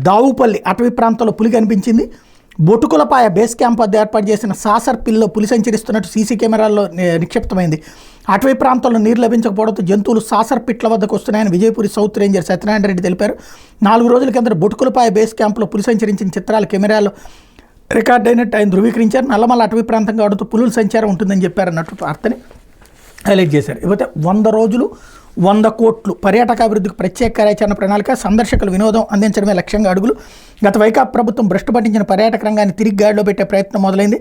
దావుపల్లి అటవీ ప్రాంతంలో పులి కనిపించింది. బొటుకులపాయ బేస్ క్యాంప్ వద్ద ఏర్పాటు చేసిన సాసర్ పిల్లో పులి సంచరిస్తున్నట్టు సీసీ కెమెరాల్లో నిక్షిప్తమైంది. అటవీ ప్రాంతంలో నీరు లభించకపోవడంతో జంతువులు సాసర్ పిట్ల వద్దకు వస్తున్నాయని విజయపురి సౌత్ రేంజర్ సత్యనారాయణ రెడ్డి తెలిపారు. 4 రోజుల కింద బొటుకులపాయ బేస్ క్యాంపులో పులి సంచరించిన చిత్రాలు కెమెరాలో రికార్డ్ అయినట్టు ఆయన ధృవీకరించారు. నల్లమల్ల అటవీ ప్రాంతం కావడంతో పులుల సంచారం ఉంటుందని చెప్పారన్నట్టు వార్తని హైలైట్ చేశారు. ఇకపోతే 100 రోజులు 100 కోట్లు పర్యాటక అభివృద్ధికి ప్రత్యేక కార్యాచరణ ప్రణాళిక, సందర్శకులు వినోదం అందించడమే లక్ష్యంగా అడుగులు. గత వైకాపా ప్రభుత్వం భ్రష్టు పట్టించిన పర్యాటక రంగాన్ని తిరిగి గాడిలో పెట్టే ప్రయత్నం మొదలైంది.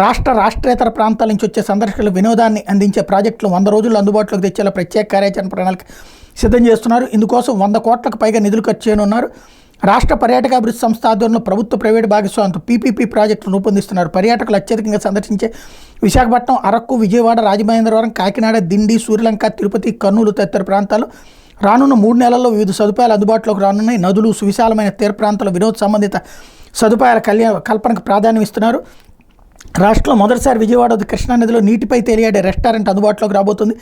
రాష్ట్రేతర ప్రాంతాల నుంచి వచ్చే సందర్శకులు వినోదాన్ని అందించే ప్రాజెక్టులు 100 రోజుల్లో అందుబాటులోకి తెచ్చేలా ప్రత్యేక కార్యాచరణ ప్రణాళిక సిద్ధం చేస్తున్నారు. ఇందుకోసం 100 కోట్లకు పైగా నిధులు ఖర్చు చేయనున్నారు. రాష్ట్ర పర్యాటకాభివృద్ధి సంస్థ ఆధ్వర్యంలో ప్రభుత్వ ప్రైవేటు భాగస్వామ్యంతో పీపీపీ ప్రాజెక్టులు రూపొందిస్తున్నారు. పర్యాటకులు అత్యధికంగా సందర్శించే విశాఖపట్నం, అరకు, విజయవాడ, రాజమహేంద్రవరం, కాకినాడ, దిండి, సూర్యలంక, తిరుపతి, కర్నూలు తదితర ప్రాంతాలు రానున్న 3 నెలల్లో వివిధ సదుపాయాలు అందుబాటులోకి రానున్నాయి. నదులు, సువిశాలమైన తీర ప్రాంతాల వినోద సంబంధిత సదుపాయాల కల్పనకు ప్రాధాన్యం ఇస్తున్నారు. రాష్ట్రంలో మొదటిసారి విజయవాడ కృష్ణానదిలో నీటిపై తేలియాడే రెస్టారెంట్ అందుబాటులోకి రాబోతుంది.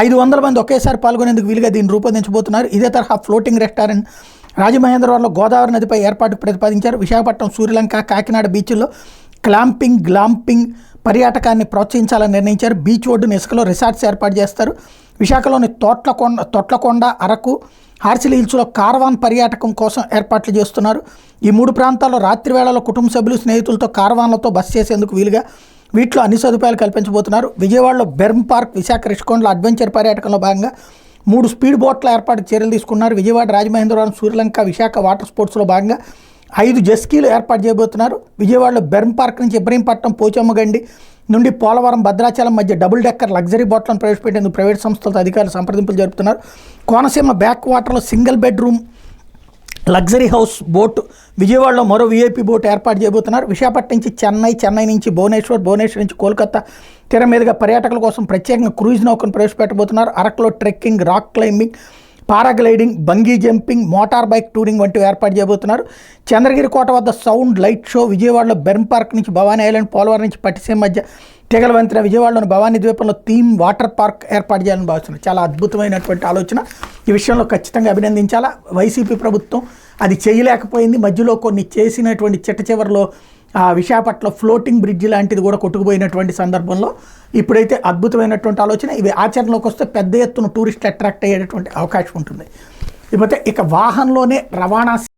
500 మంది ఒకేసారి పాల్గొనేందుకు వీలుగా దీన్ని రూపొందించబోతున్నారు. ఇదే తరహా ఫ్లోటింగ్ రెస్టారెంట్ రాజమహేంద్రవరంలో గోదావరి నదిపై ఏర్పాటుకు ప్రతిపాదించారు. విశాఖపట్నం, సూర్యలంక, కాకినాడ బీచ్ల్లో క్లాంపింగ్, గ్లాంపింగ్ పర్యాటకాన్ని ప్రోత్సహించాలని నిర్ణయించారు. బీచ్ ఒడ్డున ఇసుకలో రిసార్ట్స్ ఏర్పాటు చేస్తారు. విశాఖలోని తొట్లకొండ, అరకు, హార్సిల్ హిల్స్లో కార్వాన్ పర్యాటకం కోసం ఏర్పాట్లు చేస్తున్నారు. ఈ 3 ప్రాంతాల్లో రాత్రి వేళలో కుటుంబ సభ్యులు, స్నేహితులతో కార్వాన్లతో బస చేసేందుకు వీలుగా వీటిలో అన్ని సదుపాయాలు కల్పించబోతున్నారు. విజయవాడలో బెర్మ్ పార్క్, విశాఖ రిషికొండలో అడ్వెంచర్ పర్యాటకంలో భాగంగా 3 స్పీడ్ బోట్ల ఏర్పాటు చర్యలు తీసుకున్నారు. విజయవాడ, రాజమహేంద్రవరం, సూర్యలంక, విశాఖ వాటర్ స్పోర్ట్స్లో భాగంగా 5 జెస్కీలు ఏర్పాటు చేయబోతున్నారు. విజయవాడలో బెర్మ్ పార్క్ నుంచి ఇబ్రహీంపట్నం, పోచమ్మగండి నుండి పోలవరం, భద్రాచలం మధ్య డబుల్ డెక్కర్ లగ్జరీ బోట్లను ప్రవేశపెట్టేందుకు ప్రైవేట్ సంస్థలతో అధికారులు సంప్రదింపులు జరుపుతున్నారు. కోనసీమ బ్యాక్ వాటర్లో single bedroom luxury house boat, విజయవాడలో మరో వీఐపీ బోట్ ఏర్పాటు చేయబోతున్నారు. విశాఖపట్నం నుంచి చెన్నై నుంచి భువనేశ్వర్ నుంచి కోల్కతా తీరం మీదుగా పర్యాటకుల కోసం ప్రత్యేకంగా క్రూయిజ్ నౌకను ప్రవేశపెట్టబోతున్నారు. అరకులో trekking, rock climbing, paragliding, bungee jumping, motor bike touring వంటివి ఏర్పాటు చేయబోతున్నారు. చంద్రగిరి కోట వద్ద సౌండ్ లైట్ షో, విజయవాడలో బెర్మ్ పార్క్ నుంచి భవానీ ఐలాండ్, పోలవరం నుంచి పట్టిసీమ మధ్య తెగల వంతెన, విజయవాడలోని భవానీ ద్వీపంలో థీమ్ వాటర్ పార్క్ ఏర్పాటు చేయాలని భావిస్తున్నారు. చాలా అద్భుతమైనటువంటి ఆలోచన. ఈ విషయంలో ఖచ్చితంగా అభినందించాలా. వైసీపీ ప్రభుత్వం అది చేయలేకపోయింది. మధ్యలో కొన్ని చేసినటువంటి చివరిలో విశాఖపట్నంలో ఫ్లోటింగ్ బ్రిడ్జ్ లాంటిది కూడా కొట్టుకుపోయినటువంటి సందర్భంలో ఇప్పుడైతే అద్భుతమైనటువంటి ఆలోచన. ఇవి ఆచరణలోకి వస్తే పెద్ద ఎత్తున టూరిస్ట్ అట్రాక్ట్ అయ్యేటటువంటి అవకాశం ఉంటుంది. ఇకపోతే ఇక వాహనంలోనే రవాణా